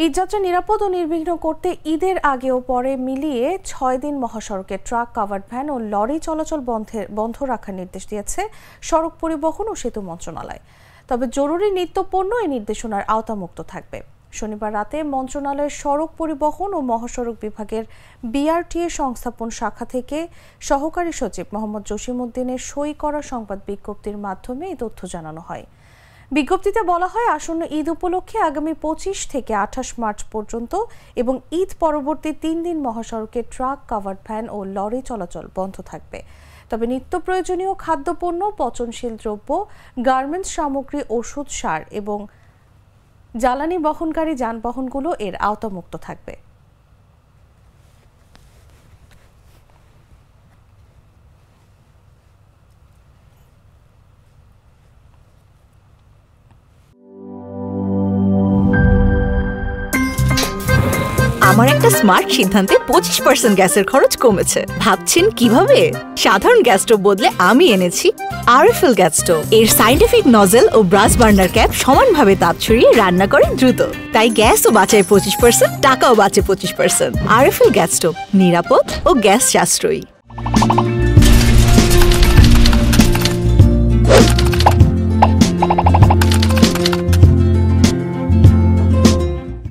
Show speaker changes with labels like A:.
A: ঈদযাত্রা নিরাপদ ও নির্বিঘ্ন করতে ঈদের আগে ও পরে মিলিয়ে ৬ দিন মহাসড়কে ট্রাক, কাভার্ড ভ্যান ও লরি চলাচল বন্ধ রাখার নির্দেশ দিয়েছে সড়ক পরিবহন ও সেতু মন্ত্রণালয়। তবে জরুরি নিত্যপণ্য এই নির্দেশনার আওতামুক্ত থাকবে। শনিবার রাতে মন্ত্রণালয়ের সড়ক পরিবহন ও মহাসড়ক বিভাগের বিআরটিএ সংস্থাপন শাখা থেকে সহকারী সচিব মোহাম্মদ জসিমউদ্দিনের সই করা সংবাদ বিজ্ঞপ্তির মাধ্যমে এই তথ্য জানানো হয়। বিজ্ঞপ্তিতে বলা হয়, আসন্ন ঈদ উপলক্ষে আগামী ২৫ থেকে ২৮ মার্চ পর্যন্ত এবং ঈদ পরবর্তী ৩ দিন মহাসড়কে ট্রাক, কাভার্ড ভ্যান ও লরি চলাচল বন্ধ থাকবে। তবে নিত্য প্রয়োজনীয় খাদ্যপণ্য, পচনশীল দ্রব্য, গার্মেন্টস সামগ্রী, ওষুধ, সার এবং জ্বালানি বহনকারী যানবাহনগুলো এর আওতামুক্ত থাকবে।
B: আমার একটা স্মার্ট সিদ্ধান্তে 25% গ্যাসের খরচ কমেছে। ভাবছেন কিভাবে? সাধারণ গ্যাস স্টোভ বদলে আমি এনেছি আরএফএল গ্যাস স্টোভ। এর সাইন্টিফিক নজল ও ব্রাস বার্নার ক্যাপ সমানভাবে তাপ ছড়িয়ে রান্না করে দ্রুত। তাই গ্যাসও বাঁচায় 25%, টাকাও বাঁচে 25%। আরএফএল গ্যাস স্টোভ, নিরাপদ ও গ্যাস সাশ্রয়ী।